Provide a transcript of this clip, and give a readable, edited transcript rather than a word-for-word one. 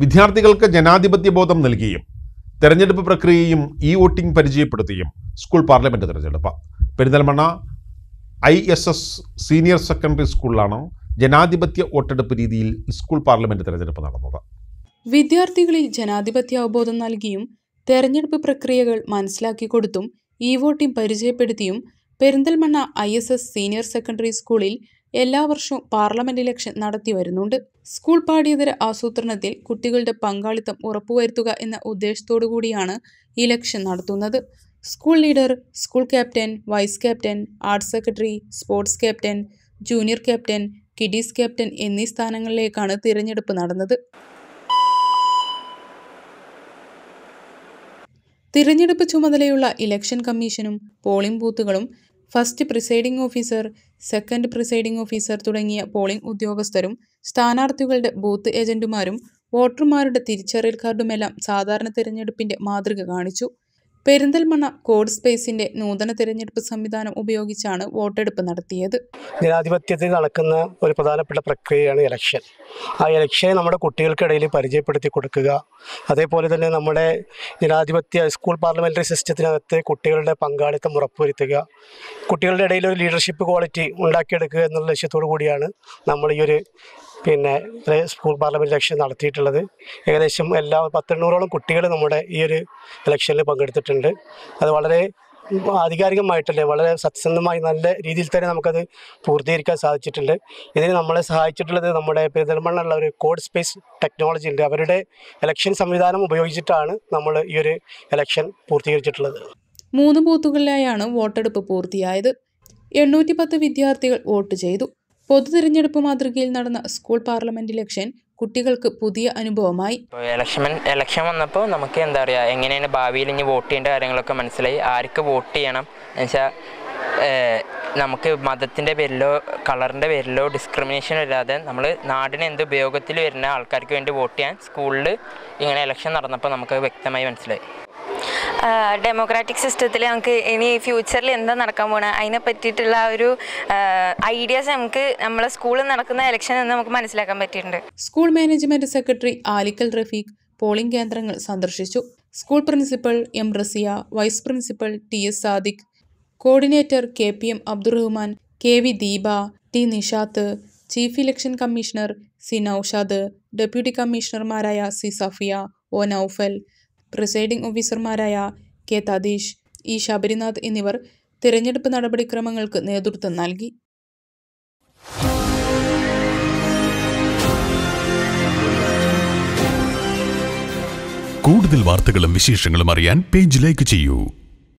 വിദ്യാർത്ഥികൾക്ക് ജനാധിപത്യ ബോധം നൽകിയും തെരഞ്ഞെടുപ്പ് പ്രക്രിയയും വോട്ടിംഗ് പരിചയപ്പെടുത്തിയും സ്കൂൾ പാർലമെൻറ്റ് തെരഞ്ഞെടുപ്പ്. പെരിന്തൽമണ്ണ ISS സീനിയർ സെക്കൻഡറി സ്കൂളിലാണ് ജനാധിപത്യ വോട്ടെടുപ്പ് രീതിയിൽ സ്കൂൾ പാർലമെൻറ്റ് തെരഞ്ഞെടുപ്പ് നടന്നത്. വിദ്യാർത്ഥികളിൽ ജനാധിപത്യ അവബോധം നൽകിയും തെരഞ്ഞെടുപ്പ് പ്രക്രിയകൾ മനസ്സിലാക്കി കൊടുത്തും വോട്ടിംഗ് പരിചയപ്പെടുത്തിയും പെരിന്തൽമണ്ണ ISS സീനിയർ സെക്കൻഡറി സ്കൂളിൽ എല്ലാ വർഷവും പാർലമെന്റ് ഇലക്ഷൻ നടത്തി വരുന്നുണ്ട്. സ്കൂൾ പാഠ്യേതര ആസൂത്രണത്തിൽ കുട്ടികളുടെ പങ്കാളിത്തം ഉറപ്പുവരുത്തുക എന്ന ഉദ്ദേശത്തോടു കൂടിയാണ് ഇലക്ഷൻ നടത്തുന്നത്. School leader, school captain, vice captain, arts secretary, sports captain, junior captain, kiddies captain എന്നീ സ്ഥാനങ്ങളിലേക്കാണ് തിരഞ്ഞെടുപ്പ് നടന്നത്. തിരഞ്ഞെടുപ്പ് ചുമതലയുള്ള ഇലക്ഷൻ കമ്മീഷനും പോളിംഗ് ബൂത്തുകളും first presiding officer, second presiding officer തുടങ്ങിയ പോളിംഗ് ഉദ്യോഗസ്ഥരും സ്ഥാനാർത്ഥികളുടെ ബൂത്ത് ഏജന്റുമാരും വോട്ടർമാരുടെ തിരിച്ചറിയൽ കാർഡുമെല്ലാം സാധാരണ തിരഞ്ഞെടുപ്പിന്റെ മാതൃക കാണിച്ചു. പെരിന്തൽമണ്ണ കോഡ് സ്പേസിന്റെ നൂതന തിരഞ്ഞെടുപ്പ് സംവിധാനം ഉപയോഗിച്ചാണ് വോട്ടെടുപ്പ് നടത്തിയത്. ജനാധിപത്യത്തിൽ നടക്കുന്ന ഒരു പ്രധാനപ്പെട്ട പ്രക്രിയയാണ് ഇലക്ഷൻ. ആ ഇലക്ഷനെ നമ്മുടെ കുട്ടികൾക്കിടയിൽ പരിചയപ്പെടുത്തി കൊടുക്കുക, അതേപോലെ തന്നെ നമ്മുടെ ജനാധിപത്യ സ്കൂൾ പാർലമെൻ്ററി സിസ്റ്റത്തിനകത്ത് കുട്ടികളുടെ പങ്കാളിത്തം ഉറപ്പുവരുത്തുക, കുട്ടികളുടെ ഇടയിൽ ഒരു ലീഡർഷിപ്പ് ക്വാളിറ്റി ഉണ്ടാക്കിയെടുക്കുക എന്നുള്ള ലക്ഷ്യത്തോടു കൂടിയാണ് നമ്മൾ ഈ ഒരു സ്കൂൾ പാർലമെൻറ്റ് ഇലക്ഷൻ നടത്തിയിട്ടുള്ളത്. ഏകദേശം 100-100ഓളം കുട്ടികൾ നമ്മുടെ ഈ ഒരു ഇലക്ഷനിൽ പങ്കെടുത്തിട്ടുണ്ട്. അത് വളരെ ആധികാരികമായിട്ടല്ലേ, വളരെ സത്യസന്ധമായി നല്ല രീതിയിൽ തന്നെ നമുക്കത് പൂർത്തീകരിക്കാൻ സാധിച്ചിട്ടുണ്ട്. ഇതിന് നമ്മളെ സഹായിച്ചിട്ടുള്ളത് നമ്മുടെ പെരിന്തൽമണ്ണ ഉള്ള ഒരു കോഡ് സ്പേസ് ടെക്നോളജി ഉണ്ട്. അവരുടെ ഇലക്ഷൻ സംവിധാനം ഉപയോഗിച്ചിട്ടാണ് നമ്മൾ ഈ ഒരു ഇലക്ഷൻ പൂർത്തീകരിച്ചിട്ടുള്ളത്. 3 ബൂത്തുകളിലായാണ് വോട്ടെടുപ്പ് പൂർത്തിയായത്. 810 വിദ്യാർത്ഥികൾ വോട്ട് ചെയ്തു. പൊതു തിരഞ്ഞെടുപ്പ് മാതൃകയിൽ നടന്ന സ്കൂൾ പാർലമെന്റ് ഇലക്ഷൻ കുട്ടികൾക്ക് പുതിയ അനുഭവമായി. ഇലക്ഷൻ വന്നപ്പോൾ നമുക്ക് എന്താ പറയുക, എങ്ങനെയാണ് ഭാവിയിൽ ഇനി വോട്ട് ചെയ്യേണ്ട കാര്യങ്ങളൊക്കെ മനസ്സിലായി. ആർക്ക് വോട്ട് ചെയ്യണം എന്നുവെച്ചാൽ നമുക്ക് മതത്തിൻ്റെ പേരിലോ കളറിൻ്റെ പേരിലോ ഡിസ്ക്രിമിനേഷൻ ഇല്ലാതെ നമ്മൾ നാടിന് എന്ത് ഉപയോഗത്തിൽ വരുന്ന ആൾക്കാർക്ക് വേണ്ടി വോട്ട് ചെയ്യാൻ സ്കൂളിൽ ഇങ്ങനെ ഇലക്ഷൻ നടന്നപ്പോൾ നമുക്ക് വ്യക്തമായി മനസ്സിലായി. ഡെമോക്രാറ്റിക് സിസ്റ്റത്തിൽ നമുക്ക് ഇനി ഫ്യൂച്ചറിൽ എന്താ നടക്കാൻ പോകണം അതിനെ പറ്റിയിട്ടുള്ള ഒരു ഐഡിയാസ് നമുക്ക് നമ്മളെ സ്കൂളിൽ നടക്കുന്ന ഇലക്ഷൻ എന്ന് നമുക്ക് മനസ്സിലാക്കാൻ പറ്റിയിട്ടുണ്ട്. School management secretary Alikkal Rafeeq polling കേന്ദ്രങ്ങൾ സന്ദർശിച്ചു. School principal M. Raziya, vice principal TS Sadiq, coordinator KPM Abdurahman, KV Deepa, T. Nishath, chief election commissioner C. Noushad, deputy കമ്മീഷണർമാരായ C. Safiya, O. Noufal, presiding ഓഫീസർമാരായ K. തതീഷ്, E. ശബരിനാഥ് എന്നിവർ തിരഞ്ഞെടുപ്പ് നടപടിക്രമങ്ങൾക്ക് നേതൃത്വം നൽകി. കൂടുതൽ വാർത്തകളും വിശേഷങ്ങളും അറിയാൻ പേജ് ലൈക്ക് ചെയ്യൂ.